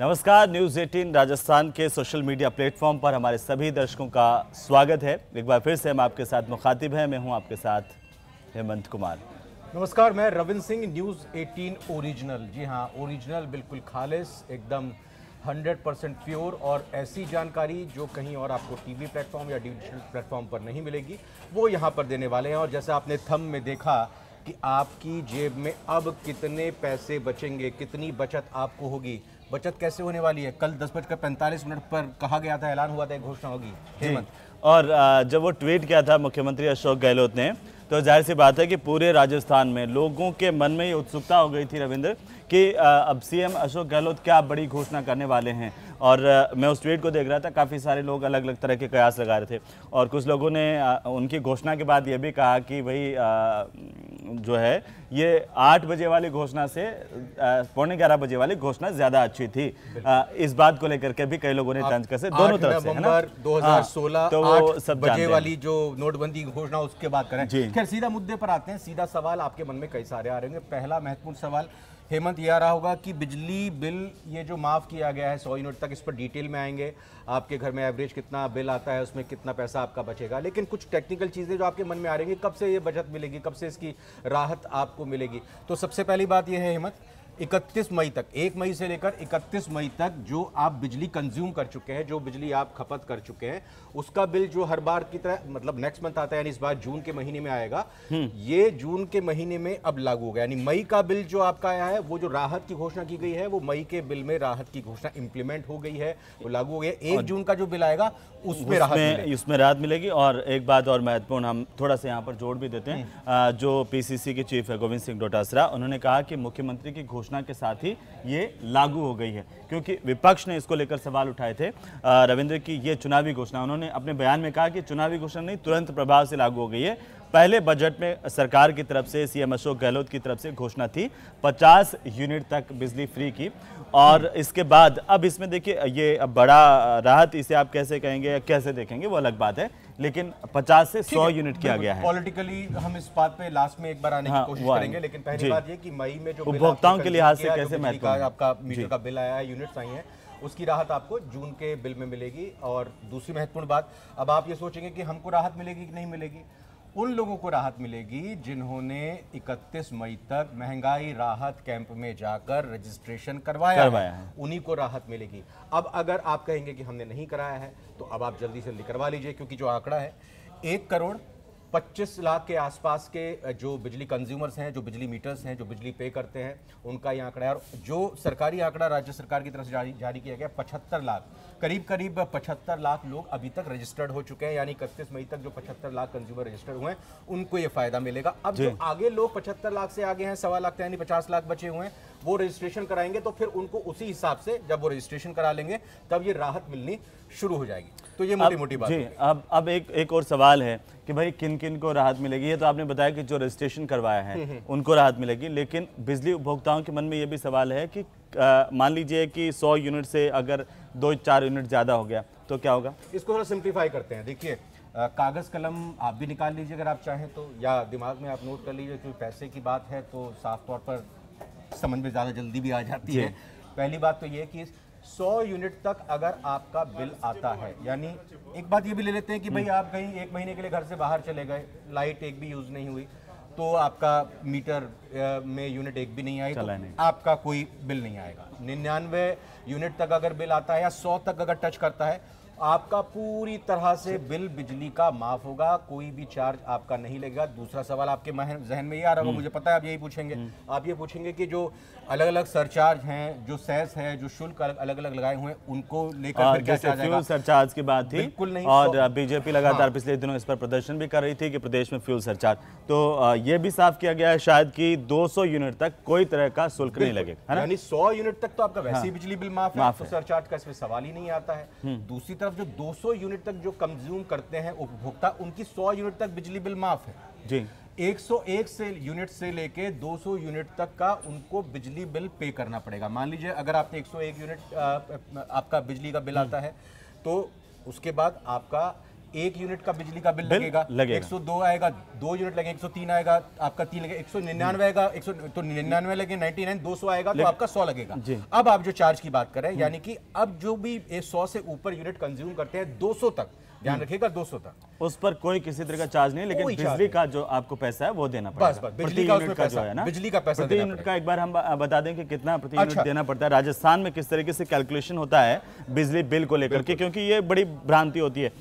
नमस्कार, न्यूज़ 18 राजस्थान के social media platform पर हमारे सभी दर्शकों का स्वागत है। एक बार फिर से हम आपके साथ मुखातिब हैं। मैं हूं आपके साथ हेमंत कुमार। नमस्कार, मैं रविंद्र सिंह, न्यूज़ 18 ओरिजिनल। जी हाँ, ओरिजिनल, बिल्कुल खालिस, एकदम 100% प्योर और ऐसी जानकारी जो कहीं और आपको टीवी प्लेटफॉर्म या डिजिटल प्लेटफॉर्म पर नहीं मिलेगी, वो यहाँ पर देने वाले हैं। और जैसा आपने थंब में देखा कि आपकी जेब में अब कितने पैसे बचेंगे, कितनी बचत आपको होगी। बचत कैसे होने वाली है? कल 10:45 पर कहा गया था, ऐलान हुआ था, एक घोषणा होगी हेमंत। और जब वो ट्वीट किया था मुख्यमंत्री अशोक गहलोत ने, तो जाहिर सी बात है कि पूरे राजस्थान में लोगों के मन में ये उत्सुकता हो गई थी रविंद्र कि अब सीएम अशोक गहलोत क्या बड़ी घोषणा करने वाले हैं। और मैं उस ट्वीट को देख रहा था, काफ़ी सारे लोग अलग अलग तरह के कयास लगा रहे थे। और कुछ लोगों ने उनकी घोषणा के बाद ये भी कहा कि भाई जो है ये 8 बजे वाली घोषणा से 11:15 बजे वाली घोषणा ज़्यादा अच्छी थी। इस बात को लेकर के भी कई लोगों ने तंज कसे दोनों तरफ से, है ना? 2016 तो वो सब बजे वाली जो नोटबंदी घोषणा, उसके बाद करें। खैर, सीधा मुद्दे पर आते हैं। सीधा सवाल आपके मन में कई सारे आ रहे होंगे। पहला महत्वपूर्ण सवाल हेमंत ये आ रहा होगा कि बिजली बिल ये जो माफ़ किया गया है 100 यूनिट तक, इस पर डिटेल में आएंगे। आपके घर में एवरेज कितना बिल आता है, उसमें कितना पैसा आपका बचेगा। लेकिन कुछ टेक्निकल चीज़ें जो आपके मन में आ रही हैं, कब से ये बचत मिलेगी, कब से इसकी राहत आपको मिलेगी। तो सबसे पहली बात ये है हेमंत, 31 मई तक, 1 मई से लेकर 31 मई तक जो आप बिजली कंज्यूम कर चुके हैं, जो बिजली आप खपत कर चुके हैं, उसका बिल जो हर बार की तरह मतलब नेक्स्ट मंथ आता है, यानी इस बार जून के महीने में आएगा। ये जून के महीने में अब लागू हो गया, यानी मई का बिल जो आपका आया है, वो जो राहत की घोषणा की गई है, वो मई के बिल में राहत की घोषणा इंप्लीमेंट हो गई है, वो लागू हो गया। 1 जून का जो बिल आएगा उसमें राहत मिलेगी। और एक बात और महत्वपूर्ण हम थोड़ा सा यहाँ पर जोड़ भी देते हैं। जो पीसीसी के चीफ है गोविंद सिंह डोटासरा, उन्होंने कहा कि मुख्यमंत्री की घोषणा के साथ ही ये लागू हो गई है, क्योंकि विपक्ष ने इसको लेकर सवाल उठाए थे रविंद्र की ये चुनावी घोषणा। उन्होंने अपने बयान में कहा कि चुनावी घोषणा नहीं, तुरंत प्रभाव से लागू हो गई है। पहले बजट में सरकार की तरफ से, सीएम अशोक गहलोत की तरफ से घोषणा थी 50 यूनिट तक बिजली फ्री की। और इसके बाद अब इसमें देखिए, ये बड़ा राहत इसे आप कैसे कहेंगे, कैसे देखेंगे, वो अलग बात है, लेकिन 50 से 100 यूनिट किया गया है। पॉलिटिकली हम इस बात पे लास्ट में एक बार आने की कोशिश करेंगे, लेकिन पहली बात ये कि मई में जो उपभोक्ताओं के लिहाज से कैसे महत्वपूर्ण आपका मीटर का बिल आया है, यूनिट्स आई हैं, उसकी राहत आपको जून के बिल में मिलेगी। और दूसरी महत्वपूर्ण बात, अब आप ये सोचेंगे कि हमको राहत मिलेगी कि नहीं मिलेगी। उन लोगों को राहत मिलेगी जिन्होंने 31 मई तक महंगाई राहत कैंप में जाकर रजिस्ट्रेशन करवाया है, उन्हीं को राहत मिलेगी। अब अगर आप कहेंगे कि हमने नहीं कराया है, तो अब आप जल्दी से करवा लीजिए, क्योंकि जो आंकड़ा है 1,25,00,000 के आसपास के जो बिजली कंज्यूमर्स हैं, जो बिजली मीटर्स हैं, जो बिजली पे करते हैं, उनका ये आंकड़ा है। और जो सरकारी आंकड़ा राज्य सरकार की तरफ से जारी किया गया, 75 लाख, करीब 75 लाख लोग अभी तक रजिस्टर्ड हो चुके हैं। यानी 31 मई तक जो 75 लाख कंज्यूमर रजिस्टर्ड हुए हैं, उनको ये फायदा मिलेगा। अब जो आगे लोग 75 लाख से आगे हैं, 1.25 लाख यानी 50 लाख बचे हुए हैं, वो रजिस्ट्रेशन कराएंगे, तो फिर उनको उसी हिसाब से जब वो रजिस्ट्रेशन करा लेंगे, तब ये राहत मिलनी शुरू हो जाएगी। तो ये मोटी मोटी बात है। अब एक और सवाल है कि भाई किन किन को राहत मिलेगी। ये तो आपने बताया कि जो रजिस्ट्रेशन करवाया है उनको राहत मिलेगी, लेकिन बिजली उपभोक्ताओं के मन में ये भी सवाल है कि मान लीजिए कि 100 यूनिट से अगर 2-4 यूनिट ज़्यादा हो गया तो क्या होगा? इसको थोड़ा सिंप्लीफाई करते हैं। देखिए, कागज़ कलम आप भी निकाल लीजिए अगर आप चाहें तो, या दिमाग में आप नोट कर लीजिए, क्योंकि पैसे की बात है तो साफ तौर पर समझ में ज़्यादा जल्दी भी आ जाती है। पहली बात तो ये कि 100 यूनिट तक अगर आपका बिल आता है, यानी एक बात ये भी ले लेते हैं कि भाई आप कहीं 1 महीने के लिए घर से बाहर चले गए, लाइट एक भी यूज़ नहीं हुई, तो आपका मीटर में यूनिट एक भी नहीं आई, तो आपका कोई बिल नहीं आएगा। 99 यूनिट तक अगर बिल आता है, या 100 तक अगर टच करता है, आपका पूरी तरह से बिल बिजली का माफ होगा, कोई भी चार्ज आपका नहीं लगेगा। दूसरा सवाल आपके जहन में ये आ रहा होगा, मुझे पता है आप यही पूछेंगे, आप ये पूछेंगे कि जो अलग अलग सरचार्ज हैं, जो सेस है, जो शुल्क अलग अलग लगाए हुए हैं, उनको लेकर फिर क्या जाएगा? फ्यूल सरचार्ज की बात थी, बिल्कुल नहीं। और बीजेपी लगातार पिछले दिनों इस पर प्रदर्शन भी कर रही थी कि प्रदेश में फ्यूल सरचार्ज, तो ये भी साफ किया गया है शायद कि 200 यूनिट तक कोई तरह का शुल्क नहीं लगेगा, यानी 100 यूनिट तक तो आपका वैसे ही बिजली बिल माफ है, तो सरचार्ज का इसमें सवाल ही नहीं आता है। दूसरी तरफ जो 200 यूनिट तक जो कंज्यूम करते हैं उपभोक्ता, उनकी 100 यूनिट तक बिजली बिल माफ है जी। 101 से यूनिट से लेके 200 यूनिट तक का उनको बिजली बिल पे करना पड़ेगा। मान लीजिए अगर आपने 101 यूनिट आपका बिजली का बिल आता है, तो उसके बाद आपका 1 यूनिट का बिजली का बिल लगेगा, 102 आएगा, 2 यूनिट लगेंगे 103 आएगा, आपका 3 लगेगा 199 आएगा, 100 तो 99 लगे 99, 200 आएगा तो आपका 100 लगेगा। अब आप जो चार्ज की बात करें, यानी कि अब जो भी 100 से ऊपर यूनिट कंज्यूम करते हैं 200 तक, ध्यान रखिएगा 200 तक, उस पर कोई किसी तरह का चार्ज नहीं, लेकिन बिजली का जो आपको पैसा है वो देना पड़ेगा। बस बिजली का उसमें पैसा है ना, बिजली का पैसा प्रति यूनिट का एक बार हम बता दें कि कितना प्रति यूनिट देना पड़ता है। राजस्थान में किस तरीके से कैलकुलेशन होता है बिजली बिल को लेकर के, क्योंकि ये बड़ी भ्रांति होती है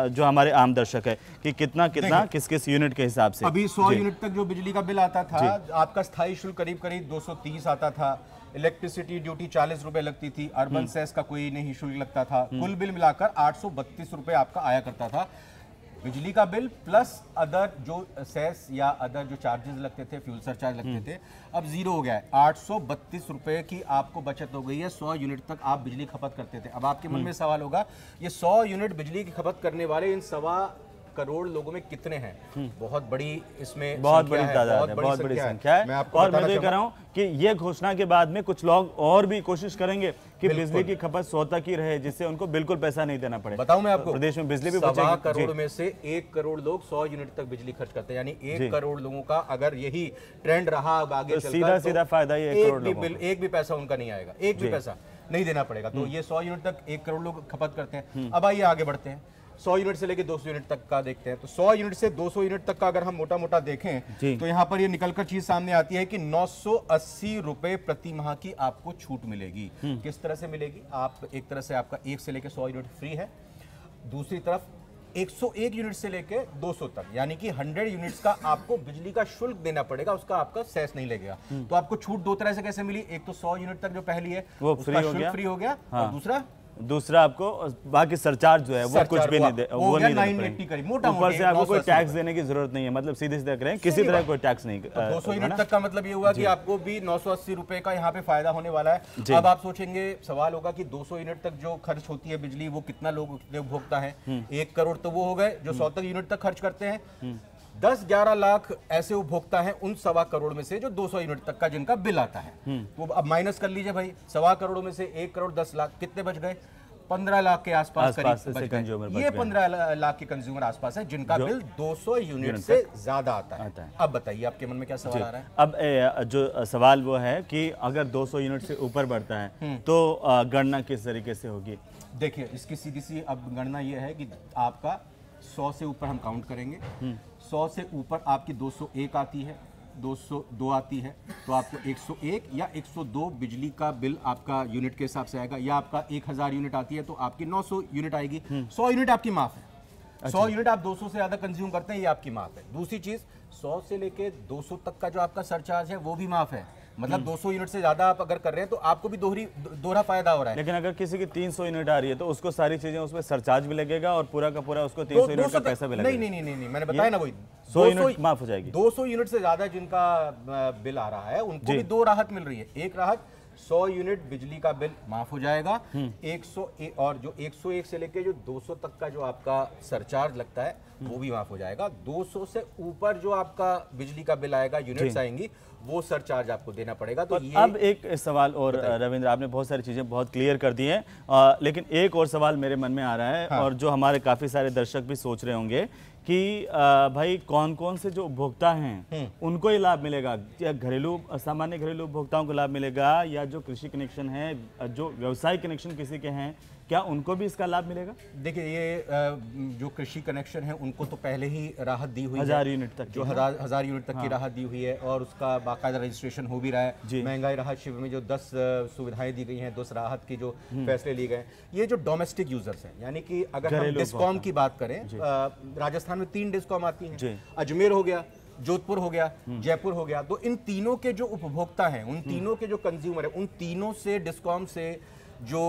जो हमारे आम दर्शक है कि कितना किस किस यूनिट के हिसाब से। अभी 100 यूनिट तक जो बिजली का बिल आता था, आपका स्थायी शुल्क करीब करीब 230 आता था, इलेक्ट्रिसिटी ड्यूटी 40 रुपए लगती थी, अर्बन सेस का कोई नहीं शुल्क लगता था, कुल बिल मिलाकर 832 रुपए आपका आया करता था बिजली का बिल, प्लस अदर जो सेस या अदर जो चार्जेस लगते थे, फ्यूल सरचार्ज लगते थे, अब जीरो हो गया है। 832 रुपए की आपको बचत हो गई है 100 यूनिट तक आप बिजली खपत करते थे। अब आपके मन में सवाल होगा, ये 100 यूनिट बिजली की खपत करने वाले इन 1.25 करोड़ लोगों में कितने हैं? बहुत बड़ी इसमें बहुत बड़ी तादाद है, बहुत बड़ी संख्या है। और मैं ये कह रहा हूँ कि ये घोषणा के बाद में कुछ लोग और भी कोशिश करेंगे कि बिजली की खपत 100 तक ही रहे, जिससे उनको बिल्कुल पैसा नहीं देना पड़े। बताऊं मैं आपको, प्रदेश में बिजली भी 1.25 करोड़ में से 1 करोड़ लोग 100 यूनिट तक बिजली खर्च करते हैं, यानी 1 करोड़ लोगों का अगर यही ट्रेंड रहा आगे चलकर, सीधा फायदा ये 1 करोड़ लोगों, एक भी पैसा उनका नहीं आएगा, एक भी पैसा नहीं देना पड़ेगा। तो ये 100 यूनिट तक 1 करोड़ लोग खपत करते हैं। अब आइए आगे बढ़ते हैं, 100 यूनिट से लेके 200 यूनिट तक का देखते हैं। तो 100 यूनिट से 200 यूनिट तक का अगर हम मोटा मोटा देखें तो यहाँ पर ये निकलकर चीज सामने आती है कि 980 रुपए प्रति माह की आपको छूट मिलेगी। किस तरह से मिलेगी? आप एक तरह से आपका 1 से लेके 100 यूनिट फ्री है, दूसरी तरफ 101 यूनिट से लेके 200 तक, यानी कि 100 यूनिट्स का आपको बिजली का शुल्क देना पड़ेगा, उसका आपका सेस नहीं लगेगा। तो आपको छूट दो तरह से कैसे मिली? एक तो 100 यूनिट तक जो पहली है वो फ्री हो गया, और दूसरा आपको बाकी सरचार्ज जो है वो कुछ भी नहीं दे, वो नहीं 980 करीब, मोटा ऊपर से आपको कोई टैक्स देने की जरूरत नहीं है, मतलब सीधे सीधे करें, किसी तरह कोई टैक्स नहीं। 200 यूनिट तक का मतलब ये हुआ कि आपको भी 980 रुपए का यहाँ पे फायदा होने वाला है। अब आप सोचेंगे, सवाल होगा कि 200 यूनिट तक जो खर्च होती है बिजली, वो कितना लोग उपभोक्ता है? 1 करोड़ तो वो हो गए जो 100 यूनिट तक खर्च करते हैं। 10-11 लाख ऐसे उपभोक्ता हैं उन 1.25 करोड़ में से जो 200 यूनिट तक का जिनका बिल आता है। तो अब माइनस कर लीजिए भाई, 1.25 करोड़ में से 1 करोड़ 10 लाख कितने बच गए? 15 लाख के आसपास करीब बच गए। ये 15 लाख के कंज्यूमर आसपास है जिनका बिल 200 यूनिट से ज्यादा आता है। अब बताइए आपके मन में क्या सवाल आ रहा है? अब जो सवाल वो है कि अगर 200 यूनिट से ऊपर बढ़ता है तो गणना किस तरीके से होगी? देखिए, इसकी सीधी सी अब गणना ये है कि आपका 100 से ऊपर हम काउंट करेंगे, 100 से ऊपर आपकी 201 आती है, 202 आती है, तो आपको 101 या 102 बिजली का बिल आपका यूनिट के हिसाब से आएगा, या आपका 1000 यूनिट आती है तो आपकी 900 यूनिट आएगी। 100 यूनिट आपकी माफ है। 100 यूनिट आप 200 से ज्यादा कंज्यूम करते हैं, ये आपकी माफ है। दूसरी चीज, 100 से लेके 200 तक का जो आपका सरचार्ज है वो भी माफ है, मतलब 200 यूनिट से ज्यादा आप अगर कर रहे हैं तो आपको भी दोहरा फायदा हो रहा है। लेकिन अगर किसी की 300 यूनिट आ रही है तो उसको सारी चीजें उसमें सरचार्ज भी लगेगा और पूरा का पूरा उसको 300 यूनिट का पैसा भी लगेगा। नहीं, मैंने बताया ना, वही 100 यूनिट माफ हो जाएगी। 200 यूनिट से ज्यादा जिनका बिल आ रहा है उनको भी 2 राहत मिल रही है। एक राहत, 100 यूनिट बिजली का बिल माफ हो जाएगा, 101 और जो 101 से लेके जो 200 तक का जो आपका सरचार्ज लगता है वो भी माफ हो जाएगा। 200 से ऊपर जो आपका बिजली का बिल आएगा, यूनिट्स आएंगी, वो सरचार्ज आपको देना पड़ेगा। तो ये अब एक सवाल और रविंद्र, आपने बहुत सारी चीजें बहुत क्लियर कर दी हैं, लेकिन एक और सवाल मेरे मन में आ रहा है, और जो हमारे काफी सारे दर्शक भी सोच रहे होंगे कि भाई कौन कौन से जो उपभोक्ता हैं उनको ये लाभ मिलेगा? या सामान्य घरेलू उपभोक्ताओं को लाभ मिलेगा, या जो कृषि कनेक्शन है, जो व्यवसाय कनेक्शन किसी के हैं, क्या उनको भी इसका लाभ मिलेगा? देखिए, ये जो कृषि कनेक्शन है उनको तो पहले ही राहत दी हुई है, 1000 यूनिट तक, जो 1000 यूनिट तक की राहत दी हुई है, और उसका बाकायदा रजिस्ट्रेशन हो भी रहा है। महंगाई राहत शिविर में जो 10 सुविधाएं दी गई हैं, 10 राहत की जो फैसले लिए गए, ये जो डोमेस्टिक यूजर्स हैं, यानी कि अगर हम डिस्कॉम की बात करें, राजस्थान में 3 डिस्कॉम आती हैं, अजमेर हो गया, जोधपुर हो गया, जयपुर हो गया। तो इन तीनों के जो उपभोक्ता हैं, उन तीनों के जो कंज्यूमर है, उन तीनों से डिस्कॉम से जो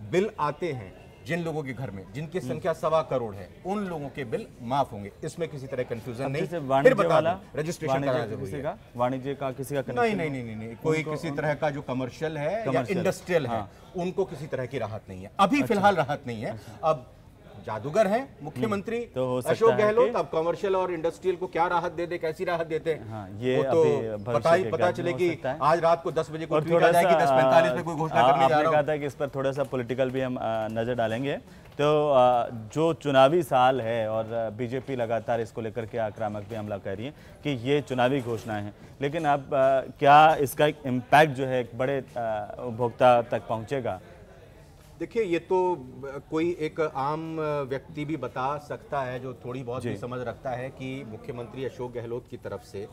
बिल आते हैं, जिन लोगों के घर में जिनकी संख्या 1.25 करोड़ है, उन लोगों के बिल माफ होंगे। इसमें किसी तरह कंफ्यूजन नहीं। फिर बता दूं, रजिस्ट्रेशन कराना जरूरी है। वाणिज्य का किसी का नहीं, कोई किसी तरह का जो कमर्शियल है या इंडस्ट्रियल है, उनको किसी तरह की राहत नहीं है, अभी फिलहाल राहत नहीं है। अब जादूगर हैं मुख्यमंत्री तो हो सकता अशोक है गहलोत, कि- अब कमर्शियल और इंडस्ट्रियल को क्या राहत दे दे, कैसी राहत देते हैं, हाँ, ये वो अभी तो भविष्य के पता ज्ञान में चले हो कि सकता है। आज रात को 10 बजे को और ट्वीट आ थोड़ा जाएगी सा 10:45 में कोई घोषणा करने जा आपने रहा कहा हूं। था कि इस पर थोड़ा सा पॉलिटिकल भी हम नज़र डालेंगे। तो जो चुनावी साल है और बीजेपी लगातार इसको लेकर के आक्रामक भी हमला कर रही है कि ये चुनावी घोषणाएं हैं, लेकिन अब क्या इसका एक इम्पैक्ट जो है एक बड़े उपभोक्ता तक पहुंचेगा? देखिए, ये तो कोई एक आम व्यक्ति भी बता सकता है जो थोड़ी बहुत भी समझ रखता है कि मुख्यमंत्री अशोक गहलोत की तरफ से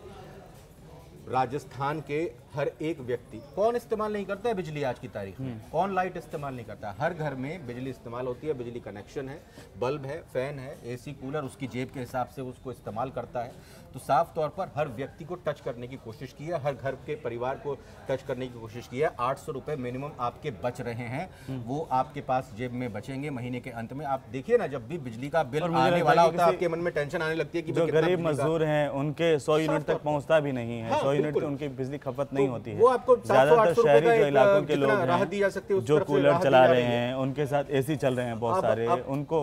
राजस्थान के हर एक व्यक्ति, कौन इस्तेमाल नहीं करता है बिजली आज की तारीख में, कौन लाइट इस्तेमाल नहीं करता है, हर घर में बिजली इस्तेमाल होती है, बिजली कनेक्शन है, बल्ब है, फैन है, एसी कूलर उसकी जेब के हिसाब से उसको इस्तेमाल करता है। तो साफ तौर पर हर व्यक्ति को टच करने की कोशिश की है, हर घर के परिवार को टच करने की कोशिश की है। 800 रुपये मिनिमम आपके बच रहे हैं, वो आपके पास जेब में बचेंगे महीने के अंत में। आप देखिए ना, जब भी बिजली का बिल आने वाला होता है आपके मन में टेंशन आने लगती है कि जो गरीब मजदूर हैं उनके 100 यूनिट तक पहुंचता भी नहीं है, 100 यूनिट तो उनकी बिजली खपत नहीं होती है। वो आपको ज्यादातर शहरी जो इलाकों के लोग राहत दी जा सकती है, हैं जो कूलर चला रहे हैं, उनके साथ एसी चल रहे हैं बहुत सारे, उनको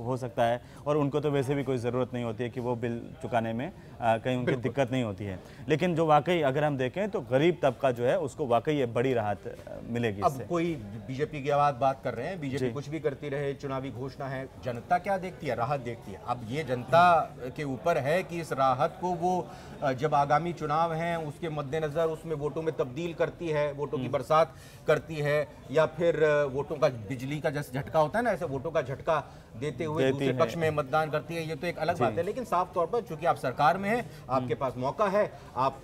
हो सकता है, और उनको तो वैसे भी कोई ज़रूरत नहीं होती है कि वो बिल चुकाने में कहीं उनकी दिक्कत नहीं होती है। लेकिन जो वाकई अगर हम देखें तो गरीब तबका जो है उसको वाकई ये बड़ी राहत मिलेगी इससे। अब कोई बीजेपी की आवाज बात कर रहे हैं, बीजेपी कुछ भी करती रहे, चुनावी घोषणा है, जनता क्या देखती है? राहत देखती है। अब ये जनता के ऊपर है कि इस राहत को वो जब आगामी चुनाव हैं उसके मद्देनजर उसमें वोटों में तब्दील करती है, वोटों की बरसात करती है, या फिर वोटों का बिजली का जैसे झटका होता है ना, ऐसे वोटों का झटका देते हुए दूसरे पक्ष में मतदान करती है। ये तो एक अलग बात है, लेकिन साफ तौर पर चूंकि आप सरकार में हैं, आपके पास मौका है, आप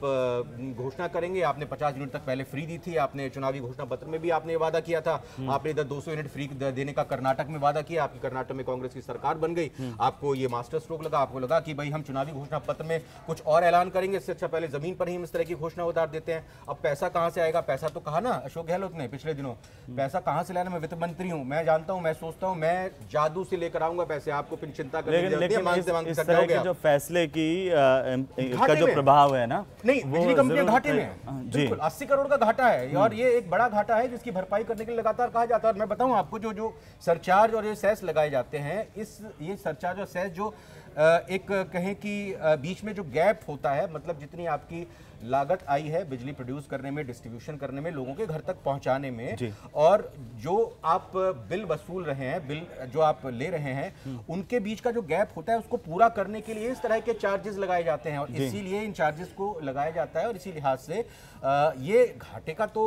घोषणा करेंगे। आपने 50 यूनिट तक पहले फ्री दी थी, आपने चुनावी घोषणा पत्र में भी आपने वादा किया था, आपने इधर 200 यूनिट फ्री देने का कर्नाटक में वादा किया, आपकी कर्नाटक में कांग्रेस की सरकार बन गई, आपको ये मास्टर स्ट्रोक लगा, आपको लगा कि भाई हम चुनावी घोषणा पत्र में कुछ और ऐलान करेंगे, इससे अच्छा पहले जमीन पर ही हम इस तरह की घोषणा उतार देते हैं। अब पैसा कहां से आएगा? पैसा तो कहा ना अशोक गहलोत ने पिछले दिनों, पैसा कहां से लाना? मैं वित्त मंत्री हूं, मैं जानता हूं, मैं सोचता हूं मैं जादू से लेकर आऊंगा पैसे, आपको फिर चिंता करने की जरूरत नहीं है। इस तरह के जो फैसले की का जो प्रभाव है ना, नहीं, बिजली कंपनियां घाटे में है, बिल्कुल 80 करोड़ का घाटा है, और ये एक बड़ा घाटा है जिसकी भरपाई करने के लिए लगातार कहा जाता है। और मैं बताऊं आपको, जो सरचार्ज और ये सेस लगाए जाते हैं, ये सरचार्ज और सेस जो एक कहें कि बीच में जो गैप होता है, मतलब जितनी आपकी लागत आई है बिजली प्रोड्यूस करने में, डिस्ट्रीब्यूशन करने में, लोगों के घर तक पहुंचाने में, और जो आप बिल वसूल रहे हैं, बिल जो आप ले रहे हैं, उनके बीच का जो गैप होता है उसको पूरा करने के लिए इस तरह के चार्जेस लगाए जाते हैं, और इसीलिए इन चार्जेस को लगाया जाता है। और इसी लिहाज से ये घाटे का तो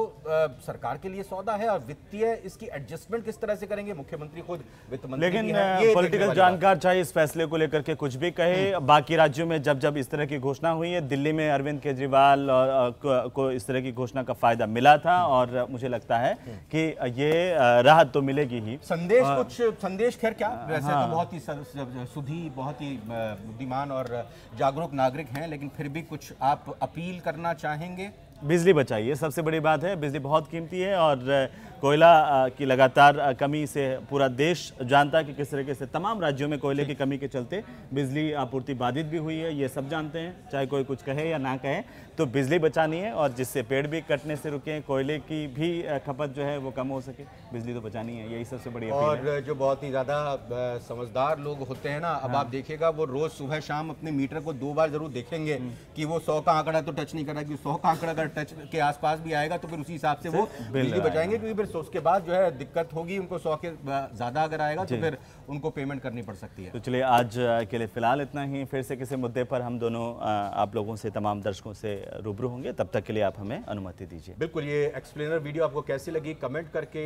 सरकार के लिए सौदा है, और वित्तीय इसकी एडजस्टमेंट किस तरह से करेंगे मुझे खुद वित्त मंत्री, लेकिन पॉलिटिकल जानकार चाहे इस फैसले को लेकर के कुछ भी कहे, बाकी राज्यों में जब इस तरह की घोषणा हुई है, दिल्ली में अरविंद केजरीवाल को इस तरह की घोषणा का फायदा मिला था, और मुझे लगता है कि ये राहत तो मिलेगी ही। संदेश खैर क्या, वैसे तो बहुत ही सुधी, बहुत ही बुद्धिमान और जागरूक नागरिक हैं, लेकिन फिर भी कुछ आप अपील करना चाहेंगे? बिजली बचाइए, सबसे बड़ी बात है। बिजली बहुत कीमती है, और कोयला की लगातार कमी से पूरा देश जानता है कि किस तरीके से तमाम राज्यों में कोयले की कमी के चलते बिजली आपूर्ति बाधित भी हुई है, ये सब जानते हैं, चाहे कोई कुछ कहे या ना कहे। तो बिजली बचानी है, और जिससे पेड़ भी कटने से रुके, कोयले की भी खपत जो है वो कम हो सके, बिजली तो बचानी है, यही सबसे बड़ी अपील है। और जो बहुत ही ज़्यादा समझदार लोग होते हैं ना, अब आप देखिएगा वो रोज़ सुबह शाम अपने मीटर को 2 बार जरूर देखेंगे कि वो 100 का आंकड़ा तो टच नहीं कर रहा, कि 100 का आंकड़ा अगर टच के आसपास भी आएगा तो फिर उसी हिसाब से वो बिजली बचाएंगे, क्योंकि फिर उसके बाद जो है दिक्कत होगी उनको। 100 के ज़्यादा अगर आएगा तो फिर उनको पेमेंट करनी पड़ सकती है। तो चलिए, आज के लिए फिलहाल इतना ही, फिर से किसी मुद्दे पर हम दोनों आप लोगों से, तमाम दर्शकों से रूबरू होंगे, तब तक के लिए आप हमें अनुमति दीजिए। बिल्कुल, ये एक्सप्लेनर वीडियो आपको कैसी लगी कमेंट करके